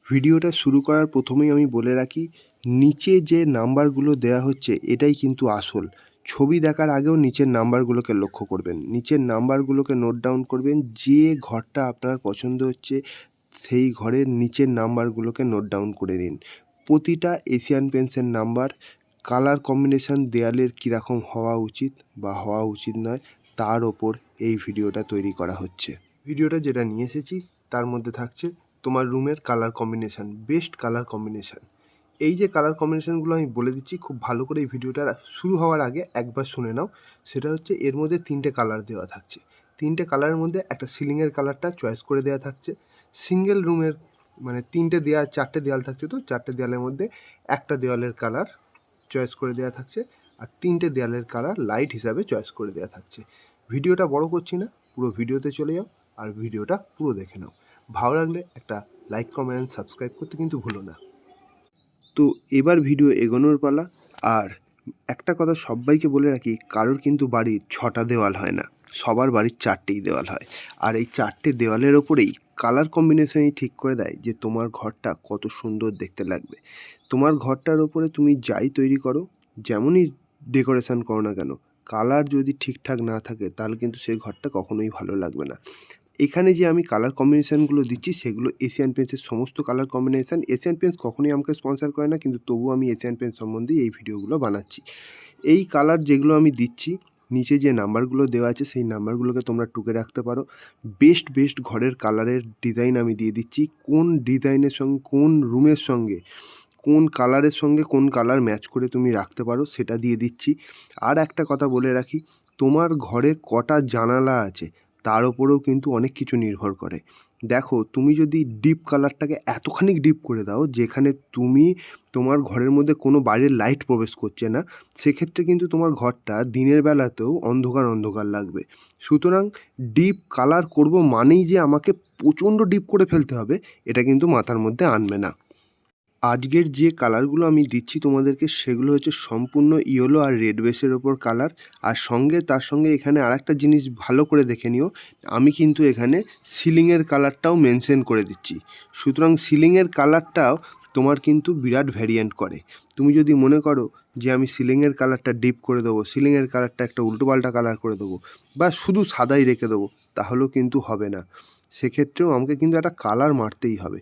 ভিডিওটা শুরু করার প্রথমেই আমি বলে রাখি, নিচে যে নাম্বারগুলো দেওয়া হচ্ছে এটাই কিন্তু আসল। ছবি দেখার আগেও নিচের নাম্বারগুলোকে লক্ষ্য করবেন, নিচের নাম্বারগুলোকে নোট ডাউন করবেন। যে ঘরটা আপনার পছন্দ হচ্ছে সেই ঘরের নিচের নাম্বারগুলোকে নোট ডাউন করে নিন। প্রতিটা এশিয়ান পেইন্টসের নাম্বার, কালার কম্বিনেশন দেয়ালের কীরকম হওয়া উচিত বা হওয়া উচিত নয় তার ওপর এই ভিডিওটা তৈরি করা হচ্ছে। ভিডিওটা যেটা নিয়ে এসেছি তার মধ্যে থাকছে তোমার রুমের colour combination, best colour combination. এই যে কালার কম্বিনেশানগুলো আমি বলে দিচ্ছি, খুব ভালো করে এই ভিডিওটা শুরু হওয়ার আগে একবার শুনে নাও। সেটা হচ্ছে, এর মধ্যে 3টে কালার দেওয়া থাকছে। 3টে কালারের মধ্যে একটা সিলিংয়ের কালারটা চয়েস করে দেওয়া থাকছে। সিঙ্গেল রুমের মানে 4টে দেওয়াল থাকছে, তো 4টে দেওয়ালের মধ্যে একটা দেওয়ালের কালার চয়েস করে দেওয়া থাকছে, আর 3টে দেওয়ালের কালার লাইট হিসাবে চয়েস করে দেওয়া থাকছে। ভিডিওটা বড় করছি না, পুরো ভিডিওতে চলে যাও আর ভিডিওটা পুরো দেখে নাও। ভালো লাগলে একটা লাইক, কমেন্ট, সাবস্ক্রাইব করতে কিন্তু ভুলো না। তো এবার ভিডিও এগোনোর পালা। আর একটা কথা সবাইকে বলে রাখি, কারোর কিন্তু বাড়ির 6টা দেওয়াল হয় না, সবার বাড়ির 4টেই দেওয়াল হয়। আর এই 4টে দেওয়ালের ওপরেই কালার কম্বিনেশনই ঠিক করে দেয় যে তোমার ঘরটা কত সুন্দর দেখতে লাগবে। তোমার ঘরটার ওপরে তুমি যাই তৈরি করো, যেমনই ডেকোরেশন করো না কেন, কালার যদি ঠিকঠাক না থাকে তাহলে কিন্তু সেই ঘরটা কখনোই ভালো লাগবে না। এখানে যে আমি কালার কম্বিনেশানগুলো দিচ্ছি সেগুলো এশিয়ান পেইন্টসের সমস্ত কালার কম্বিনেশান। এশিয়ান পেইন্টস কখনোই আমাকে স্পন্সর করে না, কিন্তু তবুও আমি এশিয়ান পেইন্টস সম্বন্ধে এই ভিডিওগুলো বানাচ্ছি। এই কালার যেগুলো আমি দিচ্ছি, নিচে যে নাম্বারগুলো দেওয়া আছে সেই নাম্বারগুলোকে তোমরা টুকে রাখতে পারো। বেস্ট ঘরের কালারের ডিজাইন আমি দিয়ে দিচ্ছি, কোন ডিজাইনের সঙ্গে কোন রুমের সঙ্গে কোন কালারের সঙ্গে কোন কালার ম্যাচ করে তুমি রাখতে পারো সেটা দিয়ে দিচ্ছি। আর একটা কথা বলে রাখি, তোমার ঘরে কটা জানালা আছে তার ওপরেও কিন্তু অনেক কিছু নির্ভর করে। দেখো, তুমি যদি ডিপ কালারটাকে এতখানি ডিপ করে দাও যেখানে তোমার ঘরের মধ্যে কোনো বাইরের লাইট প্রবেশ করছে না, সেক্ষেত্রে কিন্তু তোমার ঘরটা দিনের বেলাতেও অন্ধকার লাগবে। সুতরাং ডিপ কালার করব মানেই যে আমাকে প্রচণ্ড ডিপ করে ফেলতে হবে, এটা কিন্তু মাথার মধ্যে আনবে না। আজকের যে কালারগুলো আমি দিচ্ছি তোমাদেরকে, সেগুলো হচ্ছে সম্পূর্ণ ইয়েলো আর রেড বেসের ওপর কালার। আর তার সঙ্গে এখানে আরেকটা জিনিস ভালো করে দেখে নিও, আমি কিন্তু এখানে সিলিংয়ের কালারটাও মেনশন করে দিচ্ছি। সুতরাং সিলিংয়ের কালারটাও তোমার কিন্তু বিরাট ভ্যারিয়েন্ট করে। তুমি যদি মনে করো যে আমি সিলিংয়ের কালারটা ডিপ করে দেবো, সিলিংয়ের কালারটা একটা উল্টোপাল্টা কালার করে দেবো, বা শুধু সাদাই রেখে দেবো, তাহলেও কিন্তু হবে না। সেক্ষেত্রেও আমাকে কিন্তু একটা কালার মারতেই হবে।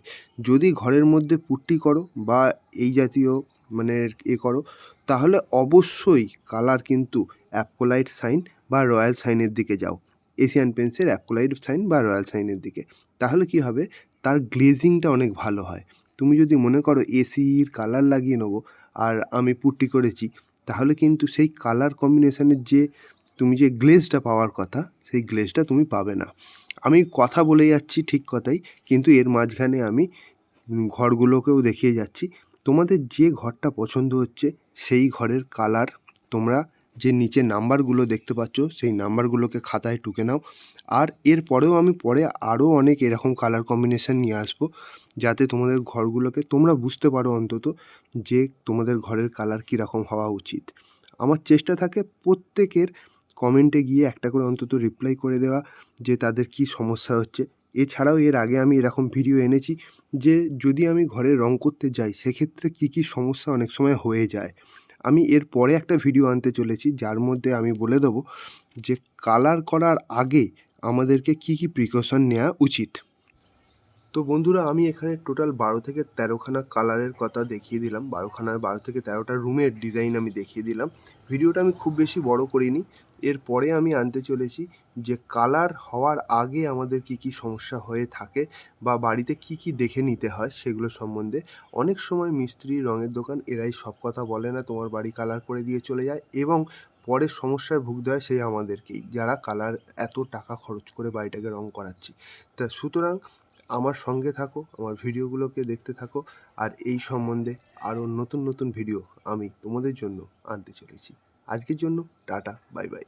যদি ঘরের মধ্যে পুট্টি করো বা এই জাতীয় মানে করো, তাহলে অবশ্যই কালার কিন্তু অ্যাপকোলাইট সাইন বা রয়্যাল সাইনের দিকে যাও। এশিয়ান পেইন্টসের অ্যাপকোলাইট সাইন বা রয়্যাল সাইনের দিকে। তাহলে কি হবে, তার গ্লেজিংটা অনেক ভালো হয়। তুমি যদি মনে করো এসির কালার লাগিয়ে নেবো আর আমি পুট্টি করেছি, তাহলে কিন্তু সেই কালার কম্বিনেশনের তুমি যে গ্লেজটা পাওয়ার কথা, সেই গ্লেজটা তুমি পাবে না। আমি কথা বলে যাচ্ছি ঠিক কথাই, কিন্তু এর মাঝখানে আমি ঘরগুলোকেও দেখিয়ে যাচ্ছি। তোমাদের যে ঘরটা পছন্দ হচ্ছে সেই ঘরের কালার তোমরা যে নিচে নাম্বারগুলো দেখতে পাচ্ছ সেই নাম্বারগুলোকে খাতায় টুকে নাও। আর এর পরেও আমি পরে আরও অনেক এরকম কালার কম্বিনেশান নিয়ে আসবো, যাতে তোমাদের ঘরগুলোকে তোমরা বুঝতে পারো অন্তত যে তোমাদের ঘরের কালার কীরকম হওয়া উচিত। আমার চেষ্টা থাকে প্রত্যেকের কমেন্টে গিয়ে একটা করে অন্তত রিপ্লাই করে দেওয়া, যে তাদের কি সমস্যা হচ্ছে। এছাড়াও এর আগে আমি এরকম ভিডিও এনেছি যে যদি আমি ঘরে রং করতে যাই সেক্ষেত্রে কি সমস্যা অনেক সময় হয়ে যায়। আমি এর পরে একটা ভিডিও আনতে চলেছি যার মধ্যে আমি বলে দেবো যে কালার করার আগে আমাদেরকে কি প্রিকশন নেওয়া উচিত। তো বন্ধুরা, আমি এখানে টোটাল 12 থেকে 13খানা কালারের কথা দেখিয়ে দিলাম। 12 থেকে 13টা রুমের ডিজাইন আমি দেখিয়ে দিলাম। ভিডিওটা আমি খুব বেশি বড় করিনি। এরপরে আমি আনতে চলেছি যে কালার হওয়ার আগে আমাদের কি সমস্যা হয়ে থাকে বা বাড়িতে কি দেখে নিতে হয় সেগুলো সম্বন্ধে। অনেক সময় মিস্ত্রি, রঙের দোকান এরাই সব কথা বলে না, তোমার বাড়ি কালার করে দিয়ে চলে যায় এবং পরে সমস্যায় ভুগতে হয় সেই আমাদেরকেই, যারা কালার এত টাকা খরচ করে বাড়িটাকে রং করাচ্ছি। তা সুতরাং আমার সঙ্গে থাকো, আমার ভিডিওগুলোকে দেখতে থাকো, আর এই সম্বন্ধে আরও নতুন ভিডিও আমি তোমাদের জন্য আনতে চলেছি। আজকের জন্য টাটা, বাই বাই।